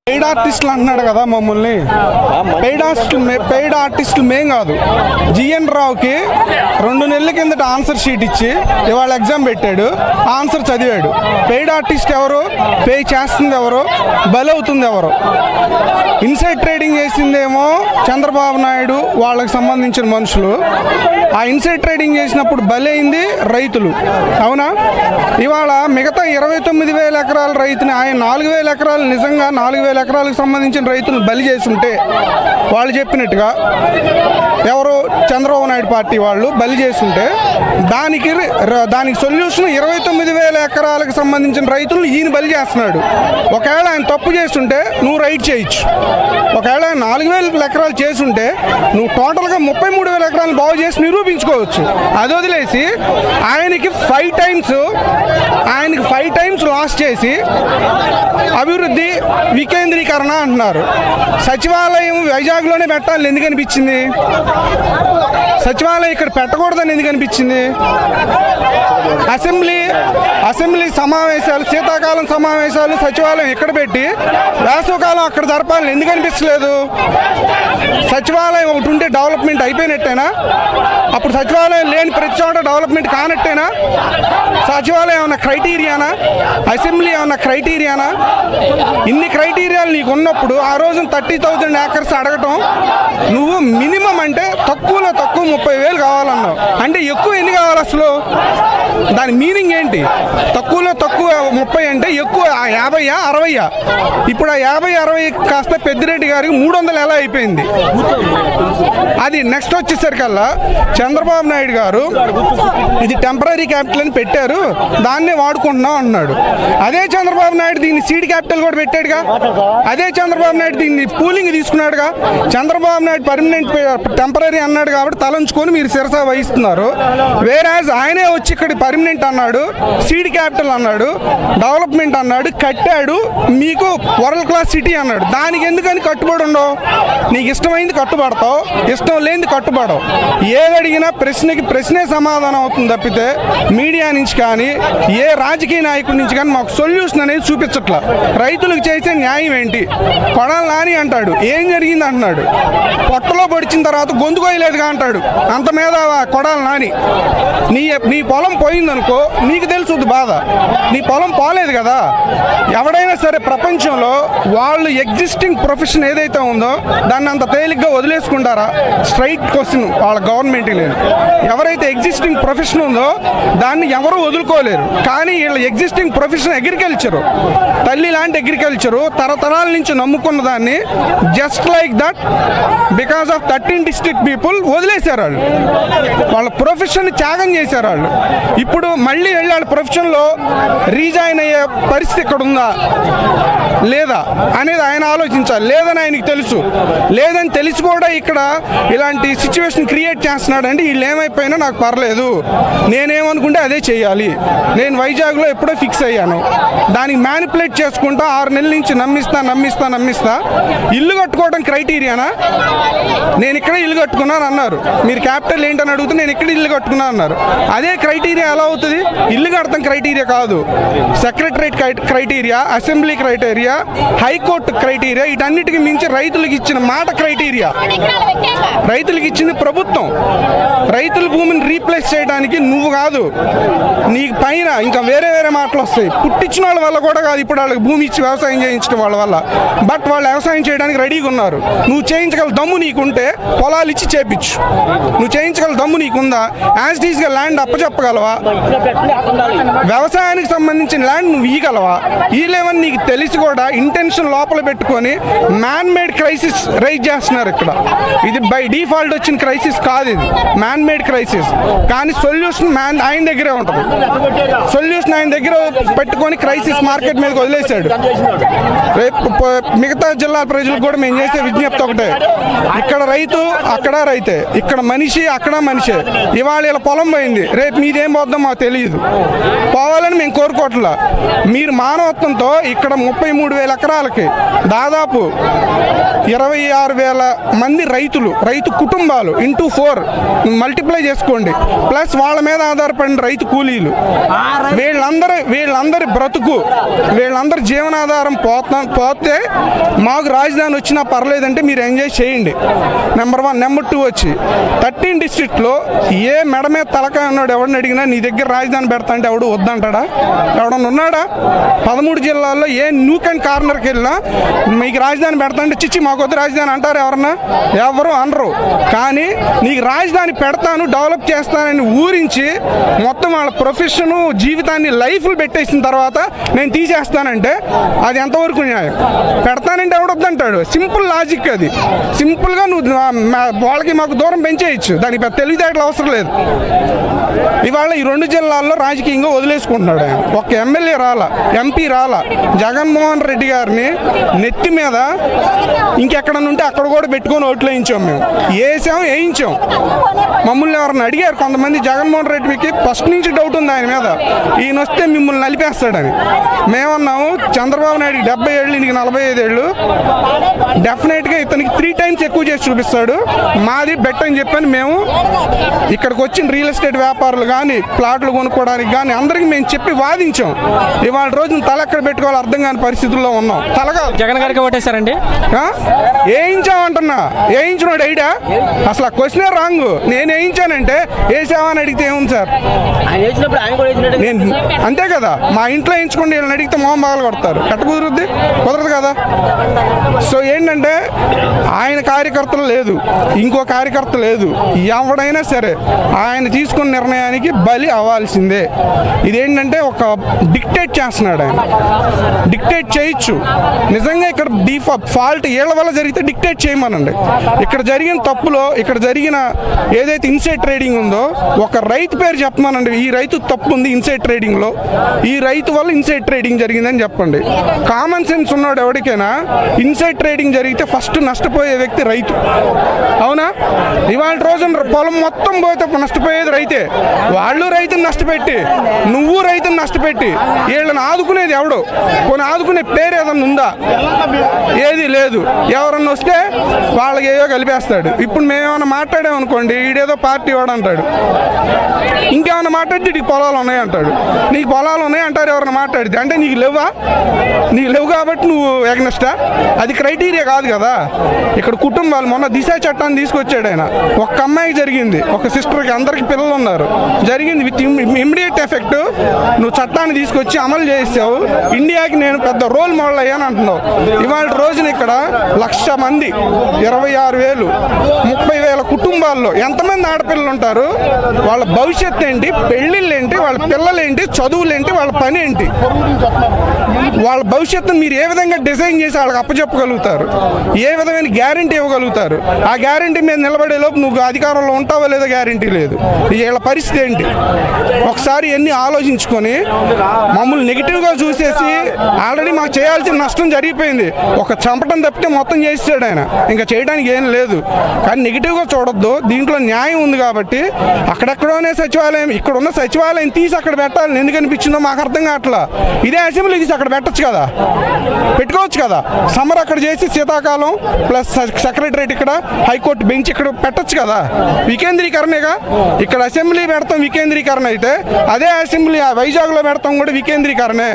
Paid ఆర్టిస్టులు అంటున్నాడు కదా మమ్మల్ని. పెయిడ్ ఆర్టిస్టులు మేం కాదు. జిఎన్ రావుకి 2 నెలల కిందట ఆన్సర్ షీట్ ఇచ్చి ఇవాళ ఎగ్జామ్ పెట్టాడు, ఆన్సర్ చదివాడు. పెయిడ్ ఆర్టిస్ట్ ఎవరు? పే చేస్తుంది ఎవరు? బలవుతుంది ఎవరు? ఇన్సైడ్ ట్రేడింగ్ చేసిందేమో చంద్రబాబు నాయుడు వాళ్ళకి సంబంధించిన మనుషులు. ఆ ఇన్సైడ్ ట్రేడింగ్ చేసినప్పుడు బలైంది రైతులు. అవునా? ఇవాళ మిగతా 29,000 ఎకరాల రైతుని ఆయన 4,000 ఎకరాలు నిజంగా 4,000 ఎకరాలకు సంబంధించిన రైతులు బలి చేసి ఉంటే వాళ్ళు చెప్పినట్టుగా ఎవరు చంద్రబాబు నాయుడు పార్టీ వాళ్ళు బలి చేస్తుంటే దానికి సొల్యూషన్ 29,000 ఎకరాలకు సంబంధించిన రైతులు ఈయన బలి చేస్తున్నాడు. ఒకవేళ ఆయన తప్పు చేస్తుంటే నువ్వు రైట్ చేయొచ్చు. ఒకవేళ ఆయన 4,000 ఎకరాలు చేసుంటే నువ్వు టోటల్గా 33,000 ఎకరాలు బాగు చేసి నిరూపించుకోవచ్చు. అది వదిలేసి ఆయనకి 5 టైమ్స్ లాస్ చేసి అభివృద్ధి వికేంద్రీకరణ అంటున్నారు. సచివాలయం వైజాగ్లోనే పెట్టాలని ఎందుకు అనిపించింది? సచివాలయం ఇక్కడ పెట్టకూడదని ఎందుకు అనిపించింది? అసెంబ్లీ సమావేశాలు, శీతాకాలం సమావేశాలు సచివాలయం ఇక్కడ పెట్టి వేసవకాలం అక్కడ జరపాలని ఎందుకు అనిపించలేదు? సచివాలయం ఒకటి ఉంటే డెవలప్మెంట్ అయిపోయినట్టేనా? అప్పుడు సచివాలయం లేని ప్రతి చోట డెవలప్మెంట్ కానట్టేనా? సచివాలయం ఏమన్నా క్రైటీరియానా? అసెంబ్లీ ఏమన్నా క్రైటీరియానా? ఇన్ని క్రైటీరియాలు నీకు ఉన్నప్పుడు ఆ రోజున 30,000 ఏకర్స్ అడగటం, నువ్వు మినిమం అంటే తక్కువలో తక్కువ 30,000 కావాలన్నావు. అంటే ఎక్కువ ఎన్ని కావాలి అసలు? దాని మీనింగ్ ఏంటి? తక్కువలో తక్కువ 30 అంటే ఎక్కువ 50, 60. ఇప్పుడు ఆ 50, 60 కాస్త పెద్దిరెడ్డి గారికి 300 ఎలా అయిపోయింది? అది నెక్స్ట్ వచ్చేసరికల్లా చంద్రబాబు నాయుడు గారు ఇది టెంపరీ క్యాపిటల్ అని పెట్టారు, దాన్నే వాడుకుంటున్నాం అన్నాడు. అదే చంద్రబాబు నాయుడు దీన్ని సీడ్ క్యాపిటల్ కూడా పెట్టాడుగా. అదే చంద్రబాబు నాయుడు దీన్ని పూలింగ్ తీసుకున్నాడుగా. చంద్రబాబు నాయుడు పర్మనెంట్ టెంపరీ అన్నాడు కాబట్టి తలంచుకొని మీరు శిరస వహిస్తున్నారు. వేరాజ్ ఆయనే వచ్చి ఇక్కడ పర్మనెంట్ అన్నాడు, సీడ్ క్యాపిటల్ అన్నాడు, డెవలప్మెంట్ అన్నాడు, కట్టాడు, మీకు వరల్డ్ క్లాస్ సిటీ అన్నాడు. దానికి ఎందుకని కట్టుబడి ఉండవు? నీకు ఇష్టమైంది కట్టుబడతావు, ఇష్టం లేనిది కట్టుబడవు. ఏదడిగినా ప్రశ్నకి ప్రశ్నే సమాధానం అవుతుంది తప్పితే మీడియా నుంచి కానీ ఏ రాజకీయ నాయకుడి నుంచి కానీ మాకు సొల్యూషన్ అనేది చూపించట్లా. రైతులకు చేసే న్యాయం ఏంటి? కొడాలి నాని అంటాడు, ఏం జరిగింది అంటున్నాడు. పొట్టలో పొడిచిన తర్వాత గొంతు కోయలేదుగా అంటాడు. అంత మీద కొడాలి నాని. నీ పొలం పోయిందనుకో, నీకు తెలుసుద్ది బాధ. నీ పొలం పోలేదు కదా. ఎవడైనా సరే ప్రపంచంలో వాళ్ళు ఎగ్జిస్టింగ్ ప్రొఫెషన్ ఏదైతే ఉందో దాన్ని అంత తేలిగ్గా వదిలేసుకుంటారా? స్ట్రైట్ క్వశ్చన్ వాళ్ళ గవర్నమెంట్ లేదు. ఎవరైతే ఎగ్జిస్టింగ్ ప్రొఫెషన్ ఉందో దాన్ని ఎవరు వదులుకోలేరు. కానీ వీళ్ళ ఎగ్జిస్టింగ్ ప్రొఫెషన్ అగ్రికల్చరు, తల్లి లాంటి అగ్రికల్చరు, తరతరాల నుంచి నమ్ముకున్న దాన్ని just like that because of 13 district people వదిలేశారు. వాళ్ళ ప్రొఫెషన్ త్యాగం చేశారు వాళ్ళు. ఇప్పుడు మళ్ళీ వెళ్ళి వాళ్ళ ప్రొఫెషన్లో రీజాయిన్ అయ్యే పరిస్థితి ఇక్కడ ఉందా లేదా అనేది ఆయన ఆలోచించాలి. లేదని ఆయనకి తెలుసు. లేదని తెలిసి కూడా ఇక్కడ ఇలాంటి సిచ్యువేషన్ క్రియేట్ చేస్తున్నాడు. అంటే వీళ్ళు ఏమైపోయినా నాకు పర్లేదు, నేనేమనుకుంటే అదే చేయాలి. నేను వైజాగ్లో ఎప్పుడో ఫిక్స్ అయ్యాను, దానికి మ్యానిపులేట్ చేసుకుంటా 6 నెలల నుంచి నమ్మిస్తా. ఇల్లు కట్టుకోవడం క్రైటీరియానా? నేను ఇక్కడ ఇల్లు కట్టుకున్నాను అన్నారు. మీరు క్యాపిటల్ ఏంటని అడిగితే నేను ఇక్కడ ఇల్లు కట్టుకున్నాను అన్నారు. అదే క్రైటీరియా ఎలా అవుతుంది? ఇల్లు కడతాం క్రైటీరియా కాదు. Secretariat criteria, assembly criteria, high court criteria, వీటన్నిటికీ మించి రైతులకు ఇచ్చిన మాట క్రైటీరియా. రైతులకు ఇచ్చింది ప్రభుత్వం. రైతుల భూమిని రీప్లేస్ చేయడానికి నువ్వు కాదు, నీకు పైన ఇంకా వేరే మాటలు వస్తాయి. పుట్టించిన వాళ్ళ వల్ల కూడా కాదు ఇప్పుడు వాళ్ళకి భూమి ఇచ్చి వ్యవసాయం చేయించడం వాళ్ళ వల్ల. బట్ వాళ్ళు వ్యవసాయం చేయడానికి రెడీగా ఉన్నారు. నువ్వు చేయించగల దమ్ము నీకుంటే పొలాలు ఇచ్చి చేపించు. నువ్వు చేయించగల దమ్ము నీకుందా? యాజ్ ఇట్ ఈస్గా ల్యాండ్ అప్పచెప్పగలవా? వ్యవసాయానికి సంబంధించిన ల్యాండ్ నువ్వు ఇయ్యగలవా? ఈలేవని నీకు తెలిసి కూడా ఇంటెన్షన్ లోపల పెట్టుకొని మ్యాన్ మేడ్ క్రైసిస్ రైజ్ చేస్తున్నారు ఇక్కడ. ఇది బై డిఫాల్ట్ వచ్చిన క్రైసిస్ కాదు, ఇది మ్యాన్ మేడ్ క్రైసిస్. కానీ సొల్యూషన్ ఆయన దగ్గరే ఉంటుంది. సొల్యూషన్ ఆయన దగ్గర పెట్టుకొని క్రైసిస్ మార్కెట్ మీదకి వదిలేశాడు. రేపు మిగతా జిల్లాల ప్రజలకు కూడా మేము చేసే విజ్ఞప్తి ఒకటే, ఇక్కడ రైతు అక్కడ రైతే, ఇక్కడ మనిషి అక్కడ మనిషే. ఇవాళ ఇలా పొలం పోయింది, రేపు మీదేం పోద్దాం మాకు తెలియదు. పోవాలని మేము కోరుకోవట్లా. మీరు మానవత్వంతో ఇక్కడ 33,000 ఎకరాలకి దాదాపు 26,000 మంది రైతు కుటుంబాలు ఇంటూ 4 మల్టిప్లై చేసుకోండి, ప్లస్ వాళ్ళ మీద ఆధారపడిన రైతు కూలీలు, వీళ్ళందరి బ్రతుకు, వీళ్ళందరి జీవనాధారం పోతుంది వస్తే మాకు రాజధాని వచ్చినా పర్లేదంటే మీరు ఎంజాయ్ చేయండి. నెంబర్ 1. నెంబర్ 2 వచ్చి 13 డిస్ట్రిక్ట్లో ఏ మెడ మీద తలకాయ ఉన్నాడు ఎవరిని అడిగినా నీ దగ్గర రాజధాని పెడతా అంటే ఎవడు వద్దంటాడా? ఎవడన్నా ఉన్నాడా? 13 జిల్లాల్లో ఏ న్యూక్ అండ్ కార్నర్కి వెళ్ళినా మీకు రాజధాని పెడతా అంటే చిచ్చి మాకు వద్దు రాజధాని అంటారు ఎవరన్నా? ఎవరు అనరు. కానీ నీకు రాజధాని పెడతాను డెవలప్ చేస్తానని ఊరించి మొత్తం వాళ్ళ ప్రొఫెషను జీవితాన్ని లైఫ్లు పెట్టేసిన తర్వాత నేను తీసేస్తానంటే అది ఎంతవరకు న్యాయం? పెడతానంటే ఎవడొద్దంటాడు? సింపుల్ లాజిక్ అది. సింపుల్గా నువ్వు వాళ్ళకి మాకు దూరం పెంచేయచ్చు, దానికి పెద్ద తెలివితేటలు అవసరం లేదు. ఇవాళ ఈ 2 జిల్లాల్లో రాజకీయంగా వదిలేసుకుంటున్నాడు ఆయన. ఒక ఎమ్మెల్యే రాలా, ఎంపీ రాలా. జగన్మోహన్ రెడ్డి గారిని నెత్తి మీద ఇంకెక్కడ నుంటే అక్కడ కూడా పెట్టుకొని ఓట్లు వేయించాం మేము. వేయించాం. మమ్మల్ని ఎవరిని అడిగారు కొంతమంది, జగన్మోహన్ రెడ్డికి ఫస్ట్ నుంచి డౌట్ ఉంది ఆయన మీద, ఈయన వస్తే మిమ్మల్ని నలిపేస్తాడని. మేమన్నాము చంద్రబాబు నాయుడికి 70 ఏళ్ళు, ఈయనకి 45 ఏళ్ళు, డెఫినెట్గా ఇతనికి 3 టైమ్స్ ఎక్కువ చేసి చూపిస్తాడు, మాది బెట్ అని చెప్పని మేము ఇక్కడికి వచ్చిన రియల్ ఎస్టేట్ వ్యాపారులు కానీ ప్లాట్లు కొనుక్కోవడానికి కానీ అందరికీ మేము చెప్పి వాదించాం. ఇవాళ రోజున తల ఎక్కడ పెట్టుకోవాలో అర్థం కాని పరిస్థితుల్లో ఉన్నాం. తలగా జగన్ గారికి ఓటేశారండి? వేయించామంటున్నా. వేయించినోడు ఐడియా అసలు ఆ క్వశ్చనే రాంగ్. నేను వేయించానంటే వేసావా అని అడిగితే ఏముంది సార్? నేను అంతే కదా, మా ఇంట్లో వేయించుకోండి వీళ్ళని అడిగితే మొహం బాగా కొడతారు. ఎట్ట కుదురుద్ది? కుదరదు కదా. సో ఏంటంటే ఆయన కార్యకర్తలు లేదు, ఇంకో కార్యకర్త లేదు, ఎవడైనా సరే ఆయన తీసుకున్న నిర్ణయానికి బలి అవ్వాల్సిందే. ఇదేంటంటే ఒక డిక్టేట్ చేస్తున్నాడు ఆయన. డిక్టేట్ చేయొచ్చు నిజంగా. ఇక్కడ ఫాల్ట్ ఏళ్ల వల్ల జరిగితే డిక్టేట్ చేయమనండి. ఇక్కడ జరిగిన తప్పులో, ఇక్కడ జరిగిన ఏదైతే ఇన్సైడ్ ట్రేడింగ్ ఉందో ఒక రైతు పేరు చెప్పమనండి. ఈ రైతు తప్పు ఉంది ఇన్సైడ్ ట్రేడింగ్లో, ఈ రైతు వల్ల ఇన్సైడ్ ట్రేడింగ్ జరిగిందని చెప్పండి. కామన్ సెన్స్ ఉన్నాడు ఎవరికైనా ఇన్సైడ్ ట్రేడింగ్ జరిగితే ఫస్ట్ నష్టపోయే వ్యక్తి రైతు. అవునా? ఇవాళ రోజున పొలం మొత్తం పోతే నష్టపోయేది రైతే. వాళ్ళు రైతుని నష్టపెట్టి, నువ్వు రైతుని నష్టపెట్టి వీళ్ళని ఆదుకునేది ఎవడు? కొన్ని ఆదుకునే పేరు ఏదన్నా ఉందా? ఏది లేదు. ఎవరన్నా వస్తే వాళ్ళకి ఏదో కలిపేస్తాడు. ఇప్పుడు మేమేమన్నా మాట్లాడామనుకోండి, ఈడేదో పార్టీ వాడు అంటాడు, ఇంకేమన్నా మాట్లాడితే నీకు పొలాలు ఉన్నాయి అంటాడు. నీకు పొలాలు ఉన్నాయి అంటారు ఎవరైనా మాట్లాడితే. అంటే నీకు లేవా? నీకు లేవు కాబట్టి నువ్వు ఎగ్నెస్టా? అది క్రైటీరియా కాదు కదా. ఇక్కడ కుటుంబాలు, మొన్న దిశ చట్టాన్ని తీసుకొచ్చాడు ఆయన. ఒక్క అమ్మాయికి జరిగింది, ఒక సిస్టర్కి, అందరికి పిల్లలు ఉన్నారు, జరిగింది. విత్ ఇమ్మీడియట్ ఎఫెక్ట్ నువ్వు చట్టాన్ని తీసుకొచ్చి అమలు చేసావు. ఇండియాకి నేను పెద్ద రోల్ మోడల్ అయ్యాను అంటున్నావు. ఇవాళ రోజున ఇక్కడ 1,00,000 మంది, 26,000, 30,000 కుటుంబాల్లో ఎంతమంది ఆడపిల్లలు ఉంటారు? వాళ్ళ భవిష్యత్తు ఏంటి? పెళ్ళిళ్ళు ఏంటి? వాళ్ళ పిల్లలేంటి? చదువులేంటి? వాళ్ళ పని ఏంటి? వాళ్ళ భవిష్యత్తును మీరు ఏ విధంగా డిజైన్ చేసి వాళ్ళకి అప్పచెప్పగలుగుతారు? ఏ విధమైన గ్యారంటీ ఇవ్వగలుగుతారు? ఆ గ్యారంటీ మీద నిలబడే లోపు నువ్వు అధికారంలో ఉంటావో లేదో గ్యారంటీ లేదు. వీళ్ళ పరిస్థితి ఏంటి? ఒకసారి ఎన్ని ఆలోచించుకొని మమ్మల్ని నెగిటివ్గా చూసేసి ఆల్రెడీ మాకు చేయాల్సిన నష్టం జరిగిపోయింది. ఒక చంపటం తప్పితే మొత్తం చేసాడు ఆయన, ఇంకా చేయడానికి ఏం లేదు. కానీ నెగిటివ్గా చూడొద్దు. దీంట్లో న్యాయం ఉంది కాబట్టి అక్కడెక్కడోనే సచివాలయం, ఇక్కడ ఉన్న సచివాలయం తీసి అక్కడ పెట్టాలని ఎందుకు అనిపించిందో మాకు అర్థం కావట్లా. ఇదే అసెంబ్లీ తీసి అక్కడ పెట్టచ్చు కదా, పెట్టుకోవచ్చు కదా. సమ్మర్ అక్కడ చేసి శీతాకాలం ప్లస్ సెక్రటరేట్ ఇక్కడ, హైకోర్టు బెంచ్ ఇక్కడ పెట్టచ్చు కదా. వికేంద్రీకరణగా. ఇక్కడ అసెంబ్లీ పెడతాం వికేంద్రీకరణ అయితే, అదే అసెంబ్లీ వైజాగ్లో పెడతాం కూడా వికేంద్రీకరణే,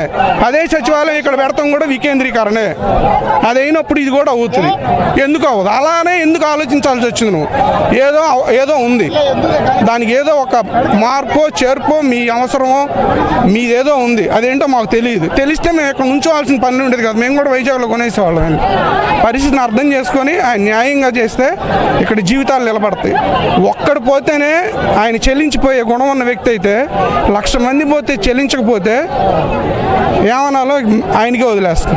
అదే సచివాలయం ఇక్కడ పెడతాం కూడా వికేంద్రీకరణే. అదైనప్పుడు ఇది కూడా అవుతుంది. ఎందుకు అవ్వదు? అలానే ఎందుకు ఆలోచించాల్సి వచ్చింది? నువ్వు ఏదో ఉంది, దానికి ఏదో ఒక మార్పో చేర్పో మీ అవసరమో మీదేదో ఉంది. అదేంటో మాకు తెలియదు. తెలిస్తే మేము ఇక్కడ ఉంచోవాల్సిన పని ఉండేది కదా. మేము కూడా వైజాగ్లో కొనేసేవాళ్ళం. పరిస్థితిని అర్థం చేసుకొని ఆయన న్యాయంగా చేస్తే ఇక్కడ జీవితాలు నిలబడతాయి. ఒక్కడు పోతేనే ఆయన చెల్లించిపోయే గుణం ఉన్న వ్యక్తి అయితే 1,00,000 మంది పోతే చెల్లించకపోతే ఏమనాలో ఆయనకే వదిలేస్తాం.